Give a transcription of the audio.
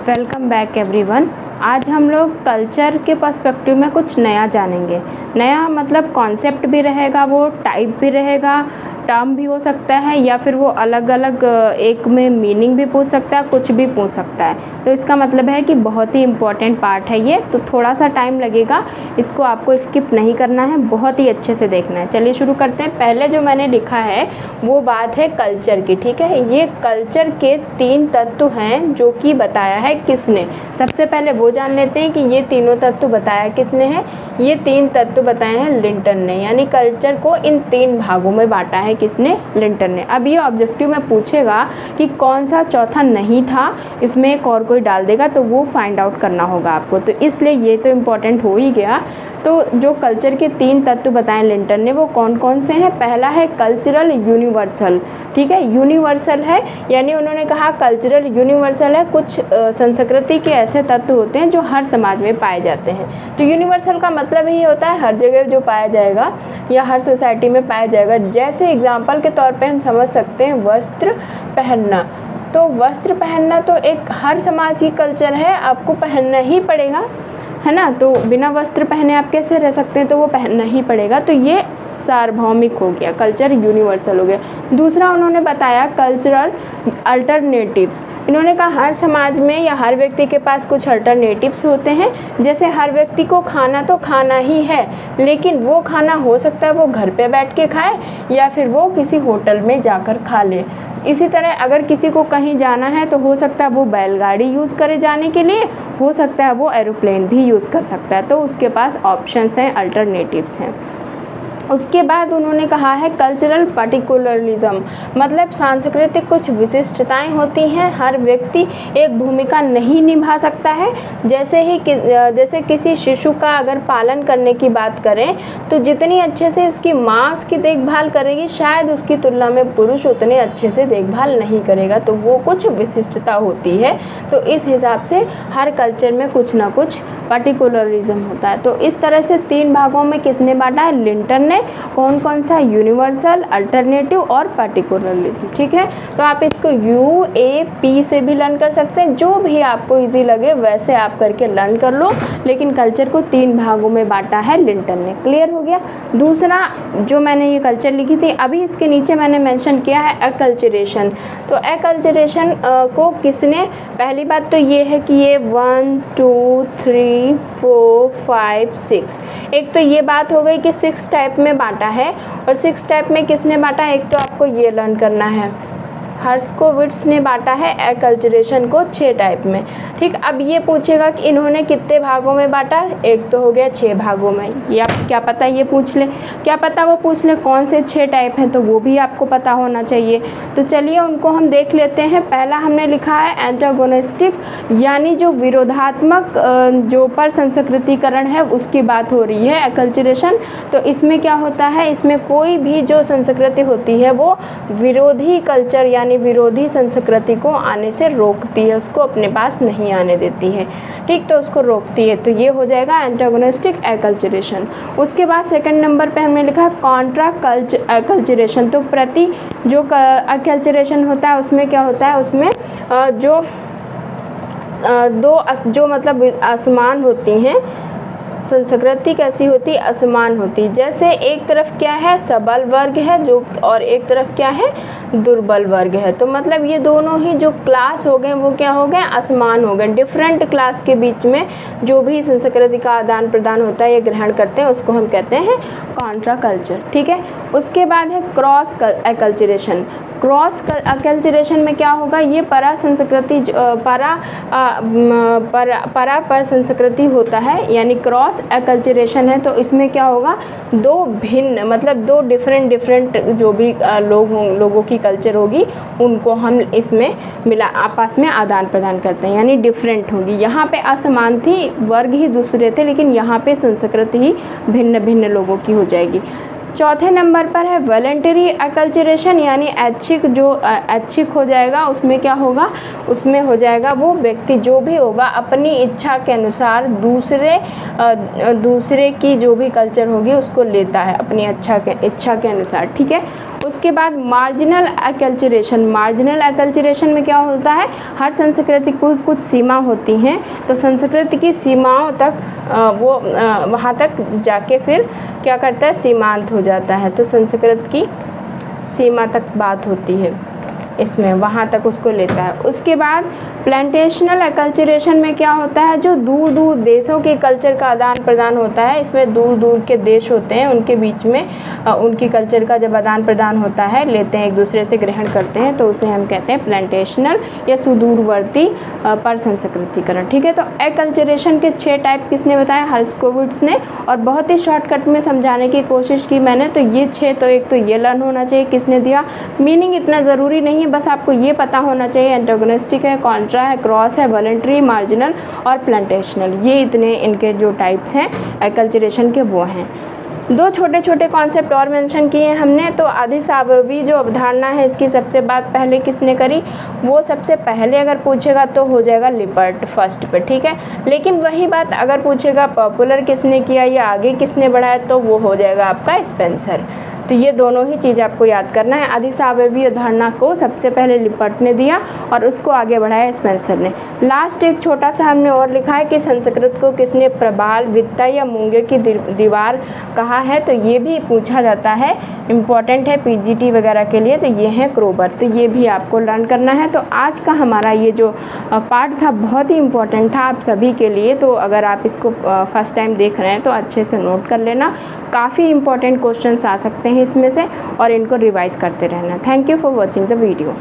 Welcome back everyone. आज हम लोग कल्चर के पर्सपेक्टिव में कुछ नया जानेंगे। नया मतलब कॉन्सेप्ट भी रहेगा, वो टाइप भी रहेगा, टर्म भी हो सकता है या फिर वो अलग अलग एक में मीनिंग भी पूछ सकता है, कुछ भी पूछ सकता है। तो इसका मतलब है कि बहुत ही इम्पॉर्टेंट पार्ट है ये। तो थोड़ा सा टाइम लगेगा, इसको आपको स्किप नहीं करना है, बहुत ही अच्छे से देखना है। चलिए शुरू करते हैं। पहले जो मैंने लिखा है वो बात है कल्चर की, ठीक है। ये कल्चर के 3 तत्व हैं जो कि बताया है किसने। सबसे पहले वो जान लेते हैं कि ये तीनों तत्व बताया किसने है। ये 3 तत्व बताए हैं लिंटन ने, यानी कल्चर को इन 3 भागों में बांटा है किसने, लिंटन ने। अब ये ऑब्जेक्टिव में पूछेगा कि कौन सा चौथा नहीं था, इसमें एक और कोई डाल देगा, तो वो फाइंड आउट करना होगा आपको। तो इसलिए ये तो इम्पोर्टेंट हो ही गया। तो जो कल्चर के 3 तत्व बताए लिंटन ने वो कौन कौन से हैं। पहला है कल्चरल यूनिवर्सल, ठीक है। यूनिवर्सल है यानी उन्होंने कहा कल्चरल यूनिवर्सल है, कुछ संस्कृति के ऐसे तत्व होते हैं जो हर समाज में पाए जाते हैं। तो यूनिवर्सल का मतलब ही होता है हर जगह जो पाया जाएगा या हर सोसाइटी में पाया जाएगा। जैसे एग्जाम्पल के तौर पे हम समझ सकते हैं वस्त्र पहनना। तो वस्त्र पहनना तो एक हर समाज की कल्चर है, आपको पहनना ही पड़ेगा, है ना। तो बिना वस्त्र पहने आप कैसे रह सकते हैं, तो वो पहनना ही पड़ेगा। तो ये सार्वभौमिक हो गया, कल्चर यूनिवर्सल हो गया। दूसरा उन्होंने बताया कल्चरल अल्टरनेटिव्स। इन्होंने कहा हर समाज में या हर व्यक्ति के पास कुछ अल्टरनेटिव्स होते हैं। जैसे हर व्यक्ति को खाना तो खाना ही है, लेकिन वो खाना हो सकता है वो घर पे बैठ के खाए या फिर वो किसी होटल में जाकर खा ले। इसी तरह अगर किसी को कहीं जाना है तो हो सकता है वो बैलगाड़ी यूज़ करे जाने के लिए, हो सकता है वो एरोप्लेन भी यूज़ कर सकता है। तो उसके पास ऑप्शंस हैं, अल्टरनेटिव्स हैं। उसके बाद उन्होंने कहा है कल्चरल पार्टिकुलरिज्म, मतलब सांस्कृतिक कुछ विशिष्टताएं होती हैं, हर व्यक्ति एक भूमिका नहीं निभा सकता है। जैसे किसी शिशु का अगर पालन करने की बात करें तो जितनी अच्छे से उसकी माँ उसकी देखभाल करेगी, शायद उसकी तुलना में पुरुष उतने अच्छे से देखभाल नहीं करेगा। तो वो कुछ विशिष्टता होती है। तो इस हिसाब से हर कल्चर में कुछ ना कुछ पार्टिकुलरिज्म होता है। तो इस तरह से 3 भागों में किसने बांटा है, लिंटन ने। कौन कौन सा, यूनिवर्सल, अल्टरनेटिव और पार्टिकुलरिज्म, ठीक है। तो आप इसको UAP से भी लर्न कर सकते हैं, जो भी आपको इजी लगे वैसे आप करके लर्न कर लो। लेकिन कल्चर को 3 भागों में बांटा है लिंटन ने। क्लियर हो गया। दूसरा जो मैंने ये कल्चर लिखी थी, अभी इसके नीचे मैंने मेंशन किया है एक्लचरेशन। तो एक्लचरेशन को किसने, पहली बात तो ये है कि ये 1 2 3 4 5 6, एक तो ये बात हो गई कि 6 टाइप में बांटा है। और 6 टाइप में किसने बांटा है, एक तो आपको ये लर्न करना है, हर्स्कोविट्ज़ ने बांटा है एक्लचरेशन को 6 टाइप में, ठीक। अब ये पूछेगा कि इन्होंने कितने भागों में बांटा, एक तो हो गया 6 भागों में। या क्या पता ये पूछ ले, क्या पता वो पूछ ले कौन से 6 टाइप हैं, तो वो भी आपको पता होना चाहिए। तो चलिए उनको हम देख लेते हैं। पहला हमने लिखा है एंटागोनिस्टिक, यानी जो विरोधात्मक जो पर संस्कृतिकरण है उसकी बात हो रही है एक्लचरेशन। तो इसमें क्या होता है, इसमें कोई भी जो संस्कृति होती है वो विरोधी कल्चर यानी विरोधी संस्कृति को आने से रोकती है, उसको अपने पास नहीं आने देती है, ठीक। तो उसको रोकती है। तो ये हो जाएगा एंटागोनिस्टिक एक्लचरेशन। उसके बाद सेकंड नंबर पे हमने लिखा कॉन्ट्रा एक्लचरेशन। तो प्रति जो एक्लचरेशन होता है उसमें क्या होता है, उसमें जो मतलब असमान होती हैं, संस्कृति कैसी होती, असमान होती। जैसे एक तरफ क्या है, सबल वर्ग है जो, और एक तरफ क्या है, दुर्बल वर्ग है। तो मतलब ये दोनों ही जो क्लास हो गए वो क्या हो गए, असमान हो गए। डिफरेंट क्लास के बीच में जो भी संस्कृति का आदान प्रदान होता है, ये ग्रहण करते हैं, उसको हम कहते हैं कॉन्ट्रा कल्चर, ठीक है। उसके बाद है क्रॉस एक्लचरेशन। क्रॉस एक्लचरेशन में क्या होगा, ये परा संस्कृति परा पर संस्कृति होता है, यानी क्रॉस एक्लचरेशन है। तो इसमें क्या होगा, 2 भिन्न मतलब 2 डिफरेंट जो भी लोगों की कल्चर होगी उनको हम इसमें मिला आपस में आदान प्रदान करते हैं, यानी डिफरेंट होगी। यहाँ पे असमान थी, वर्ग ही दूसरे थे, लेकिन यहाँ पे संस्कृति ही भिन्न भिन्न लोगों की हो जाएगी। चौथे नंबर पर है वॉलंटरी एक्लचरेशन, यानी ऐच्छिक, जो ऐच्छिक हो जाएगा। उसमें क्या होगा, उसमें हो जाएगा वो व्यक्ति जो भी होगा अपनी इच्छा के अनुसार दूसरे की जो भी कल्चर होगी उसको लेता है अपनी इच्छा के अनुसार, ठीक है। उसके बाद मार्जिनल अकल्चरेशन। मार्जिनल अकल्चरेशन में क्या होता है, हर संस्कृति को कुछ सीमा होती हैं, तो संस्कृति की सीमाओं तक वो वहाँ तक जाके फिर क्या करता है, सीमांत हो जाता है। तो संस्कृत की सीमा तक बात होती है इसमें, वहाँ तक उसको लेता है। उसके बाद प्लांटेशनल अकल्चरेशन में क्या होता है, जो दूर दूर देशों के कल्चर का आदान प्रदान होता है। इसमें दूर दूर के देश होते हैं, उनके बीच में उनकी कल्चर का जब आदान प्रदान होता है, लेते हैं, एक दूसरे से ग्रहण करते हैं, तो उसे हम कहते हैं प्लांटेशनल या सुदूरवर्ती पर संस्कृतिकरण। ठीक है, तो अकल्चरेशन के 6 टाइप किसने बताया, हर्स्कोविट्ज़ ने, और बहुत ही शॉर्टकट में समझाने की कोशिश की मैंने। तो ये 6, तो एक तो ये लर्न होना चाहिए किसने दिया, मीनिंग इतना ज़रूरी नहीं है, बस आपको ये पता होना चाहिए एंटागोनिस्टिक है, कॉन्ट्रा है, क्रॉस है, वॉलंटरी, मार्जिनल और प्लांटेशनल, ये इतने इनके जो टाइप्स हैं अकल्चरेशन के वो हैं। 2 छोटे छोटे कॉन्सेप्ट और मेंशन किए हमने। तो अधिसावयवी जो अवधारणा है, इसकी सबसे बात पहले किसने करी, वो सबसे पहले अगर पूछेगा तो हो जाएगा लिपर्ट फर्स्ट पे। ठीक है, लेकिन वही बात अगर पूछेगा पॉपुलर किसने किया या आगे किसने बढ़ाया, तो वो हो जाएगा आपका स्पेंसर। तो ये दोनों ही चीज़ आपको याद करना है। अधिसावयवी अवधारणा को सबसे पहले लिपर्ट ने दिया और उसको आगे बढ़ाया स्पेंसर ने। लास्ट एक छोटा सा हमने और लिखा है कि संस्कृत को किसने प्रबाल, वित्ता या मूंगे की दीवार कहा है, तो ये भी पूछा जाता है, इम्पॉर्टेंट है पीजीटी वगैरह के लिए। तो ये है क्रोबर, तो ये भी आपको लर्न करना है। तो आज का हमारा ये जो पार्ट था बहुत ही इम्पॉर्टेंट था आप सभी के लिए। तो अगर आप इसको फर्स्ट टाइम देख रहे हैं तो अच्छे से नोट कर लेना, काफ़ी इम्पॉर्टेंट क्वेश्चंस आ सकते हैं इसमें से, और इनको रिवाइज करते रहना। Thank you for watching the video.